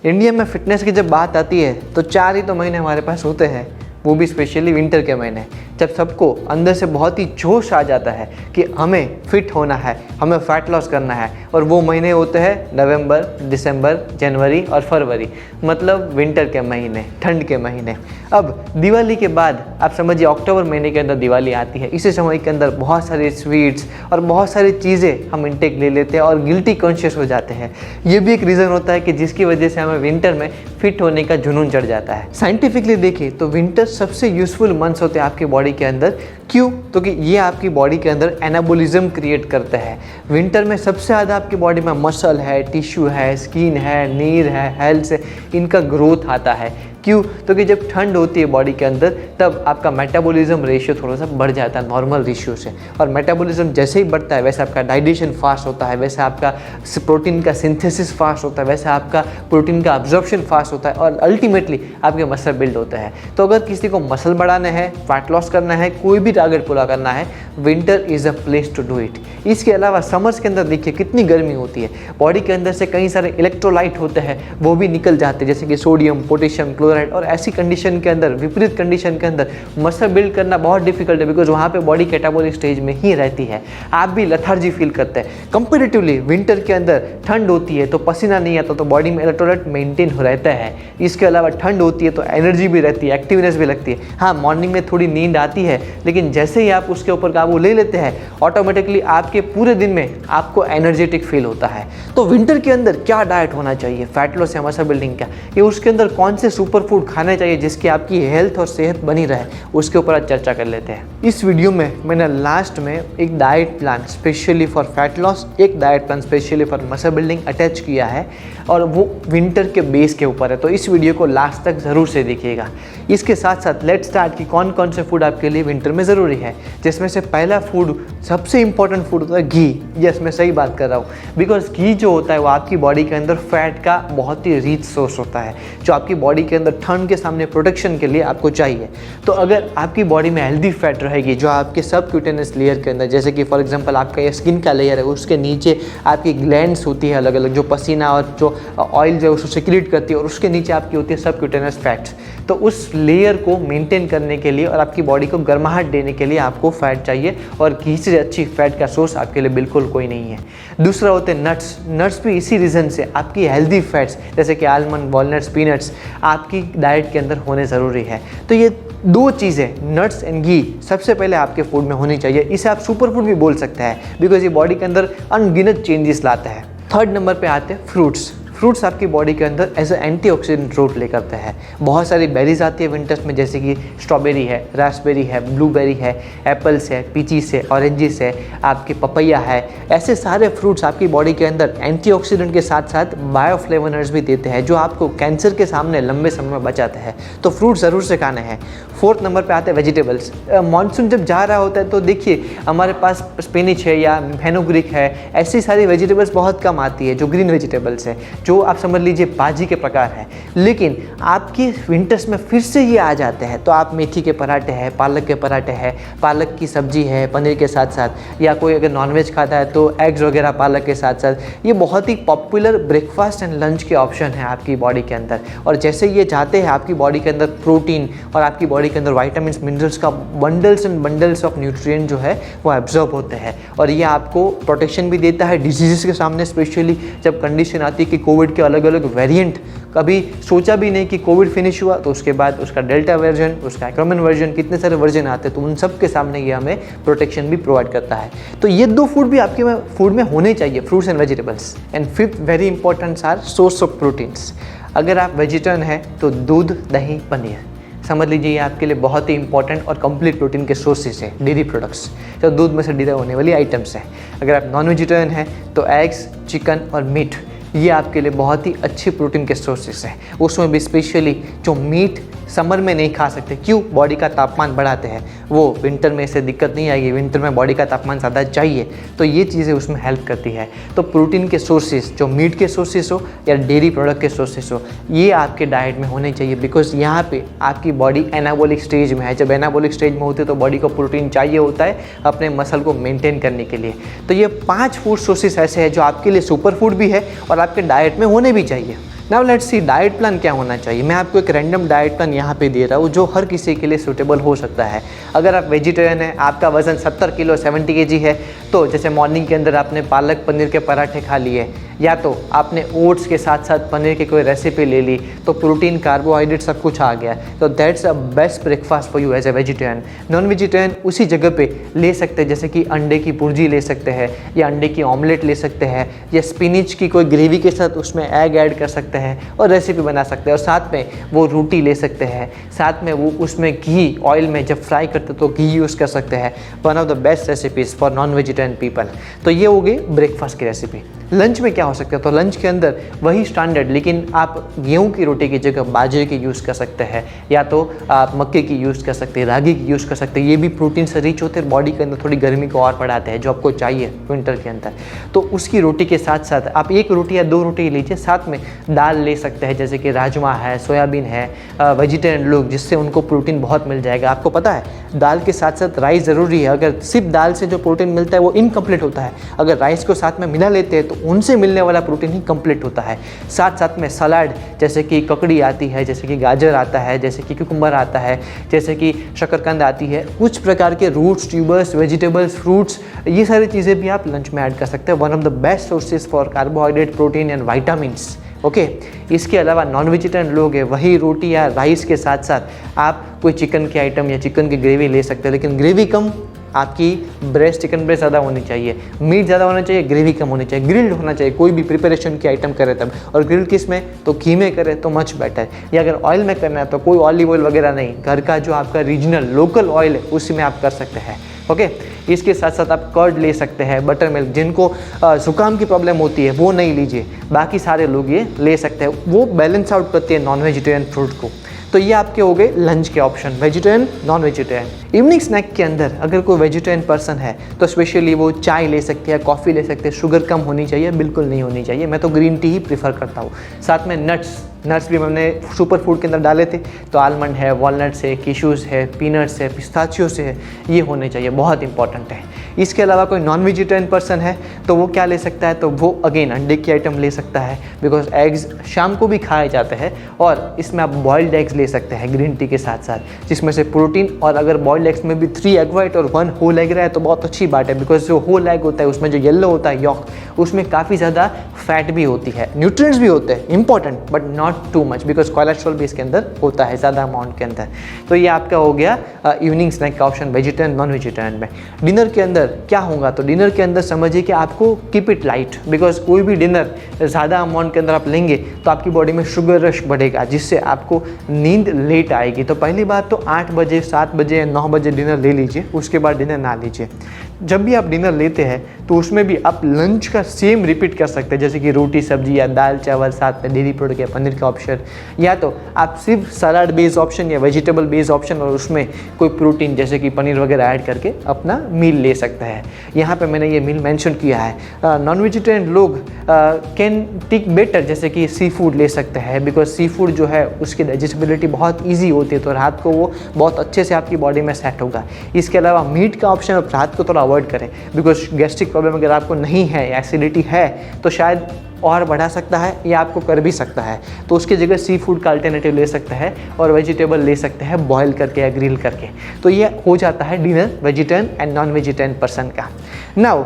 India में fitness की जब बात आती है तो 4 ही तो महीने हमारे पास होते हैं, वो भी स्पेशली विंटर के महीने, जब सबको अंदर से बहुत ही जोश आ जाता है कि हमें फिट होना है, हमें फैट लॉस करना है। और वो महीने होते हैं नवंबर, दिसंबर, जनवरी और फरवरी, मतलब विंटर के महीने, ठंड के महीने। अब दिवाली के बाद आप समझिए अक्टूबर महीने के अंदर दिवाली आती है। इसी समय के अंदर बहुत सारे स्वीट्स और बहुत सारी चीज़ें हम इंटेक ले लेते हैं और गिल्टी कॉन्शियस हो जाते हैं। ये भी एक रीज़न होता है कि जिसकी वजह से हमें विंटर में फिट होने का जुनून चढ़ जाता है। साइंटिफिकली देखिए तो विंटर सबसे यूजफुल मंथ्स होते हैं आपकी बॉडी के अंदर। क्यों? तो कि ये आपकी बॉडी के अंदर एनाबोलिज्म क्रिएट करता है। विंटर में सबसे ज़्यादा आपकी बॉडी में मसल है, टिश्यू है, स्किन है, नीर है, हेल्थ है, इनका ग्रोथ आता है। क्यों? तो कि जब ठंड होती है बॉडी के अंदर तब आपका मेटाबॉलिज्म रेशियो थोड़ा सा बढ़ जाता है नॉर्मल रेशियो से, और मेटाबॉलिज्म जैसे ही बढ़ता है वैसे आपका डाइजेशन फास्ट होता है, वैसे आपका प्रोटीन का सिंथेसिस फास्ट होता है, वैसे आपका प्रोटीन का अब्जॉर्प्शन फास्ट होता है और अल्टीमेटली आपके मसल बिल्ड होता है। तो अगर किसी को मसल बढ़ाना है, फैट लॉस करना है, कोई भी टारगेट पूरा करना है, winter is a place to do it. इसके अलावा समर्स के अंदर देखिए कितनी गर्मी होती है, बॉडी के अंदर से कई सारे इलेक्ट्रोलाइट होते हैं वो भी निकल जाते हैं, जैसे कि सोडियम, पोटेशियम, क्लोराइड। और ऐसी कंडीशन के अंदर, विपरीत कंडीशन के अंदर मसल बिल्ड करना बहुत डिफिकल्ट है, बिकॉज वहाँ पे बॉडी कैटाबॉलिक स्टेज में ही रहती है। आप भी लेथार्जी फील करते हैं। कंपैरेटिवली विंटर के अंदर ठंड होती है तो पसीना नहीं आता, तो बॉडी में इलेक्ट्रोलाइट मेंटेन हो रहता है। इसके अलावा ठंड होती है तो एनर्जी भी रहती है, एक्टिवनेस भी लगती है। हाँ, मॉर्निंग में थोड़ी नींद आती है, लेकिन जैसे ही आप उसके ऊपर काबू ले लेते हैं ऑटोमेटिकली आपके पूरे दिन में आपको एनर्जेटिक फील होता है। तो विंटर के अंदर क्या डाइट होना चाहिए, फैट लॉस या मसल बिल्डिंग का, ये उसके अंदर कौन से सुपर फूड खाने चाहिए जिसकी आपकी हेल्थ और सेहत बनी रहे, उसके ऊपर आज चर्चा कर लेते हैं। इस वीडियो में मैंने लास्ट में एक diet plan specially for fat loss, एक diet plan specially for muscle building attach किया है, और वो विंटर के बेस के ऊपर है। तो इस वीडियो को लास्ट तक ज़रूर से देखिएगा। इसके साथ साथ लेट्स स्टार्ट कि कौन कौन से फूड आपके लिए विंटर में ज़रूरी है, जिसमें से पहला फूड, सबसे इंपॉर्टेंट फूड होता है घी। यस, मैं सही बात कर रहा हूँ, बिकॉज घी जो होता है वो आपकी बॉडी के अंदर फैट का बहुत ही रिच सोर्स होता है, जो आपकी बॉडी के अंदर ठंड के सामने प्रोटेक्शन के लिए आपको चाहिए। तो अगर आपकी बॉडी में हेल्दी फैट रहेगी जो आपके सब क्यूटेनस लेयर के अंदर, जैसे कि फॉर एग्जांपल आपका ये स्किन का लेयर है, उसके नीचे आपकी ग्लैंड्स होती है अलग अलग, जो पसीना और जो ऑयल जो है उसको सिक्रीट करती है, और उसके नीचे आपकी होती है सब क्यूटेनस फैट्स। तो उस लेयर को मेंटेन करने के लिए और आपकी बॉडी को गर्माहट देने के लिए आपको फैट चाहिए, और घी से अच्छी फैट का सोर्स आपके लिए बिल्कुल कोई नहीं है। दूसरा होते हैं नट्स। नट्स भी इसी रीज़न से आपकी हेल्दी फैट्स जैसे कि आलमंड, वॉलनट्स, पीनट्स आपकी डाइट के अंदर होने ज़रूरी है। तो ये दो चीज़ें, नट्स एंड घी, सबसे पहले आपके फूड में होनी चाहिए। इसे आप सुपर फूड भी बोल सकते हैं, बिकॉज ये बॉडी के अंदर अनगिनत चेंजेस लाता है। थर्ड नंबर पे आते हैं फ्रूट्स। फ्रूट्स आपकी बॉडी के अंदर as a antioxidant role play करते हैं। बहुत सारी बेरीज आती है विंटर्स में, जैसे कि स्ट्रॉबेरी है, रास्पबेरी है, ब्लूबेरी है, एप्पल्स है, पीचीस है, ऑरेंजेस है, आपके पपैया है। ऐसे सारे फ्रूट्स आपकी बॉडी के अंदर एंटीऑक्सीडेंट के साथ साथ बायोफ्लेवनर्स भी देते हैं, जो आपको कैंसर के सामने लंबे समय में बचाते हैं। तो फ्रूट ज़रूर से खाने हैं। फोर्थ नंबर पे आते हैं वेजिटेबल्स। मानसून जब जा रहा होता है तो देखिए हमारे पास स्पिनिच है या फेनुग्रीक है, ऐसी सारी वेजिटेबल्स बहुत कम आती है जो ग्रीन वेजिटेबल्स है, जो आप समझ लीजिए भाजी के प्रकार है। लेकिन आपके विंटर्स में फिर से ये आ जाते हैं, तो आप मेथी के पराठे हैं, पालक के पराठे हैं, पालक की सब्जी है पनीर के साथ साथ, या कोई अगर नॉनवेज खाता है तो एग्स वगैरह पालक के साथ साथ। ये बहुत ही पॉपुलर ब्रेकफास्ट एंड लंच के ऑप्शन है आपकी बॉडी के अंदर, और जैसे ये जाते हैं आपकी बॉडी के अंदर प्रोटीन और आपकी बॉडी के अंदर वाइटामिन मिनरल्स का bundles and bundles of nutrient जो है वो एब्जॉर्ब होते हैं, और ये आपको प्रोटेक्शन भी देता है डिजीज़ के सामने। स्पेशली जब कंडीशन आती है कि कोविड के अलग अलग वेरिएंट, कभी सोचा भी नहीं कि कोविड फिनिश हुआ तो उसके बाद उसका डेल्टा वर्जन, उसका एक्रोमन वर्जन, कितने सारे वर्जन आते हैं, तो उन सब के सामने ये हमें प्रोटेक्शन भी प्रोवाइड करता है। तो ये दो फूड भी आपके फूड में होने चाहिए, fruits and vegetables. And fifth very important are source of proteins. अगर आप वेजिटेरियन हैं तो दूध, दही, पनीर समझ लीजिए ये आपके लिए बहुत ही इंपॉर्टेंट और कंप्लीट प्रोटीन के सोर्सेज है। डेयरी प्रोडक्ट्स जो दूध में से डिराइव होने वाली आइटम्स हैं। अगर आप नॉन वेजिटेरियन हैं तो एग्स, चिकन और मीट, ये आपके लिए बहुत ही अच्छी प्रोटीन के सोर्सेस हैं। उसमें भी स्पेशली जो मीट समर में नहीं खा सकते, क्यों? बॉडी का तापमान बढ़ाते हैं, वो विंटर में इससे दिक्कत नहीं आएगी। विंटर में बॉडी का तापमान ज़्यादा चाहिए, तो ये चीज़ें उसमें हेल्प करती है। तो प्रोटीन के सोर्सेज, जो मीट के सोर्सेस हो या डेयरी प्रोडक्ट के सोर्सेस हो, ये आपके डाइट में होने चाहिए, बिकॉज यहाँ पे आपकी बॉडी एनाबॉलिक स्टेज में है। जब एनाबॉलिक स्टेज में होती है तो बॉडी को प्रोटीन चाहिए होता है अपने मसल को मेंटेन करने के लिए। तो ये 5 फूड सोर्सेस ऐसे हैं जो आपके लिए सुपर फूड भी है और आपके डाइट में होने भी चाहिए। Now let's see diet plan क्या होना चाहिए। मैं आपको एक रैंडम डाइट प्लान यहाँ पे दे रहा हूँ जो हर किसी के लिए सूटेबल हो सकता है। अगर आप वेजिटेरियन हैं, आपका वजन 70 किलो 70 केजी है, तो जैसे मॉर्निंग के अंदर आपने पालक पनीर के पराठे खा लिए, या तो आपने ओट्स के साथ साथ पनीर की कोई रेसिपी ले ली, तो प्रोटीन कार्बोहाइड्रेट सब कुछ आ गया, तो that's a best breakfast for you as a vegetarian. Non vegetarian उसी जगह पे ले सकते हैं, जैसे कि अंडे की भुर्जी ले सकते हैं, या अंडे की ऑमलेट ले सकते हैं, या स्पिनिच की कोई ग्रेवी के साथ उसमें एग ऐड कर सकते हैं और रेसिपी बना सकते हैं, और साथ में वो रोटी ले सकते हैं, साथ में वो उसमें घी ऑयल में जब फ्राई करते तो घी यूज़ कर सकते हैं। One of the best recipes for non vegetarian people. तो ये हो गई ब्रेकफास्ट की रेसिपी। लंच में क्या हो सकता है, तो लंच के अंदर वही स्टैंडर्ड, लेकिन आप गेहूं की रोटी की जगह बाजरे की यूज़ कर सकते हैं, या तो आप मक्के की यूज़ कर सकते हैं, रागी की यूज़ कर सकते हैं। ये भी प्रोटीन से रिच होते हैं, बॉडी के अंदर थोड़ी गर्मी को और बढ़ाते हैं जो आपको चाहिए विंटर के अंदर। तो उसकी रोटी के साथ साथ आप एक रोटी या दो रोटी लीजिए, साथ में दाल ले सकते हैं, जैसे कि राजमा है, सोयाबीन है, वेजिटेरियन लोग, जिससे उनको प्रोटीन बहुत मिल जाएगा। आपको पता है दाल के साथ साथ राइस ज़रूरी है। अगर सिर्फ दाल से जो प्रोटीन मिलता है वो इनकम्प्लीट होता है, अगर राइस को साथ में मिला लेते हैं तो उनसे मिलने वाला प्रोटीन ही कंप्लीट होता है। साथ साथ में सलाद, जैसे कि ककड़ी आती है, जैसे कि गाजर आता है, जैसे कि क्यूकम्बर आता है, जैसे कि शकरकंद आती है, कुछ प्रकार के रूट्स, ट्यूबर्स, वेजिटेबल्स, फ्रूट्स, ये सारी चीज़ें भी आप लंच में ऐड कर सकते हैं। One of the best sources for carbohydrate, protein and vitamins. Okay, इसके अलावा नॉन वेजिटेरियन लोग हैं, वही रोटी या राइस के साथ साथ आप कोई चिकन के आइटम या चिकन की ग्रेवी ले सकते हैं, लेकिन ग्रेवी कम, आपकी ब्रेस्ट, चिकन ब्रेस्ट ज़्यादा होनी चाहिए, मीट ज़्यादा होना चाहिए, ग्रेवी कम होनी चाहिए, ग्रिल्ड होना चाहिए। कोई भी प्रिपरेशन की आइटम करे तब, और ग्रिल किस में, तो घी में करे तो मच बेटर। या अगर ऑयल में करना है तो कोई ऑलिव ऑयल वगैरह नहीं, घर का जो आपका रीजनल लोकल ऑयल है उसी में आप कर सकते हैं। ओके, इसके साथ साथ आप कर्ड ले सकते हैं, बटर मिल्क। जिनको जुकाम की प्रॉब्लम होती है वो नहीं लीजिए, बाकी सारे लोग ये ले सकते हैं, वो बैलेंस आउट करती है नॉन वेजिटेरियन फ्रूट को। तो ये आपके हो गए लंच के option, vegetarian, non vegetarian. Evening snack के अंदर अगर कोई वेजिटेरियन पर्सन है तो स्पेशली वो चाय ले सकते हैं, कॉफ़ी ले सकते हैं। शुगर कम होनी चाहिए, बिल्कुल नहीं होनी चाहिए। मैं तो ग्रीन टी ही प्रीफर करता हूँ। साथ में नट्स भी मैंने सुपर फूड के अंदर डाले थे, तो आलमंड है, वॉलनट्स है, किशूज़ है, पीनट्स है, पिस्ताचियोस है, ये होने चाहिए, बहुत इंपॉर्टेंट है। इसके अलावा कोई नॉन वेजिटेरियन पर्सन है तो वो क्या ले सकता है, तो वो अगेन अंडे की आइटम ले सकता है, बिकॉज एग्स शाम को भी खाए जाते हैं, और इसमें आप बॉइल्ड एग्स ले सकते हैं ग्रीन टी के साथ साथ, जिसमें से प्रोटीन, और अगर बॉइल्ड एग्स में भी 3 एग वाइट और 1 होल एग रहा है तो बहुत अच्छी बात है, बिकॉज जो होल एग होता है उसमें जो येलो होता है यॉक, उसमें काफ़ी ज़्यादा फैट भी होती है, न्यूट्रिएंट्स भी होते हैं important, but not too much, because cholesterol भी इसके अंदर होता है ज़्यादा अमाउंट के अंदर। तो ये आपका हो गया इवनिंग स्नैक का ऑप्शन वेजिटेरियन, नॉन वेजिटेरियन में। डिनर के अंदर क्या होगा, तो डिनर के अंदर समझिए कि आपको कीप इट लाइट, बिकॉज कोई भी डिनर ज़्यादा अमाउंट के अंदर आप लेंगे तो आपकी बॉडी में शुगर रश बढ़ेगा, जिससे आपको नींद लेट आएगी। तो पहली बात तो 8 बजे, 7 बजे, 9 बजे डिनर ले लीजिए, उसके बाद डिनर ना लीजिए। जब भी आप डिनर लेते हैं तो उसमें भी आप लंच का सेम रिपीट कर सकते हैं, जैसे कि रोटी सब्जी या दाल चावल, साथ में डेयरी प्रोडक्ट या पनीर का ऑप्शन, या तो आप सिर्फ सलाद बेस्ड ऑप्शन या वेजिटेबल बेस्ड ऑप्शन और उसमें कोई प्रोटीन जैसे कि पनीर वगैरह ऐड करके अपना मील ले सकते हैं। यहाँ पे मैंने ये मील मेंशन किया है। नॉन वेजिटेरियन लोग कैन टेक बेटर, जैसे कि सी फूड ले सकते हैं, बिकॉज सी फूड जो है उसकी डाइजेस्टिबिलिटी बहुत ईजी होती है, तो रात को वो बहुत अच्छे से आपकी बॉडी में सेट होगा। इसके अलावा मीट का ऑप्शन आप रात को थोड़ा अवॉइड करें, बिकॉज गैस्ट्रिक प्रॉब्लम अगर आपको नहीं है, एसिडिटी है, तो शायद और बढ़ा सकता है या आपको कर भी सकता है, तो उसकी जगह सी फूड का अल्टरनेटिव ले सकते हैं और वेजिटेबल ले सकते हैं बॉयल करके या ग्रिल करके। तो ये हो जाता है dinner vegetarian and non vegetarian person का। नाउ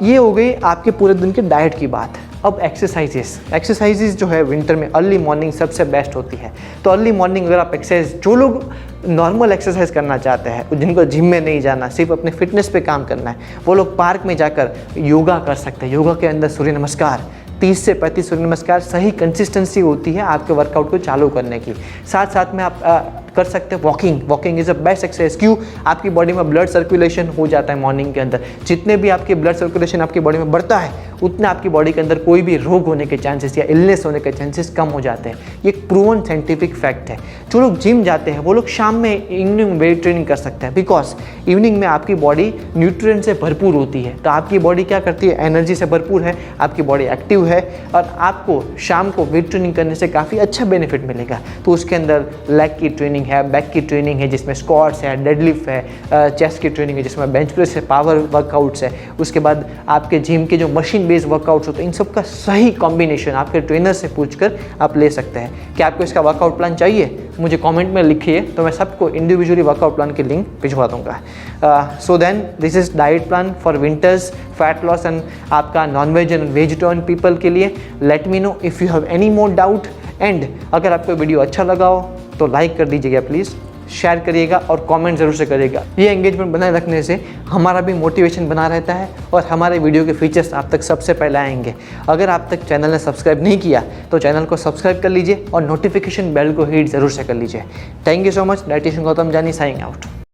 ये हो गई आपके पूरे दिन के डाइट की बात। अब एक्सरसाइजेस जो है विंटर में अर्ली मॉर्निंग सबसे बेस्ट होती है। तो अर्ली मॉर्निंग अगर आप एक्सरसाइज, जो लोग नॉर्मल एक्सरसाइज करना चाहते हैं, जिनको जिम में नहीं जाना, सिर्फ अपने फिटनेस पे काम करना है, वो लोग पार्क में जाकर योगा कर सकते हैं। योगा के अंदर सूर्य नमस्कार, 30 से 35 सूर्य नमस्कार सही कंसिस्टेंसी होती है आपके वर्कआउट को चालू करने की। साथ साथ में आप कर सकते हैं walking is a best exercise. क्यों? आपकी बॉडी में ब्लड सर्कुलेशन हो जाता है मॉर्निंग के अंदर। जितने भी आपके ब्लड सर्कुलेशन आपकी बॉडी में बढ़ता है, उतना आपकी बॉडी के अंदर कोई भी रोग होने के चांसेस या इलनेस होने के चांसेस कम हो जाते हैं। ये एक प्रूवन साइंटिफिक फैक्ट है। जो लोग जिम जाते हैं वो लोग शाम में इवनिंग में वेट ट्रेनिंग कर सकते हैं, बिकॉज इवनिंग में आपकी बॉडी न्यूट्रिएंट से भरपूर होती है। तो आपकी बॉडी क्या करती है, एनर्जी से भरपूर है, आपकी बॉडी एक्टिव है, और आपको शाम को वेट ट्रेनिंग करने से काफ़ी अच्छा बेनिफिट मिलेगा। तो उसके अंदर लेग की ट्रेनिंग है, बैक की ट्रेनिंग है जिसमें स्क्वाट्स है, डेडलिफ्ट है, चेस्ट की ट्रेनिंग है जिसमें बेंच प्रेस है, पावर वर्कआउट्स है। उसके बाद आपके जिम के जो मशीन प्रोटीन बेस्ड वर्कआउट्स होते हैं, इन सब का सही कॉम्बिनेशन आपके ट्रेनर से पूछकर आप ले सकते हैं। क्या आपको इसका वर्कआउट प्लान चाहिए? मुझे कमेंट में लिखिए, तो मैं सबको इंडिविजुअली वर्कआउट प्लान की लिंक भिजवा दूंगा। So then this is diet plan for winters, fat loss and आपका non veg and vegetarian people के लिए। Let me know if you have any more doubt, and अगर आपको वीडियो अच्छा लगा हो तो लाइक कर दीजिएगा प्लीज़, शेयर करिएगा और कमेंट ज़रूर से करिएगा। ये एंगेजमेंट बनाए रखने से हमारा भी मोटिवेशन बना रहता है और हमारे वीडियो के फीचर्स आप तक सबसे पहले आएंगे। अगर आप तक चैनल ने सब्सक्राइब नहीं किया तो चैनल को सब्सक्राइब कर लीजिए और नोटिफिकेशन बेल को हिट ज़रूर से कर लीजिए। Thank you so much. Dietitian Gautam जानी साइनिंग आउट।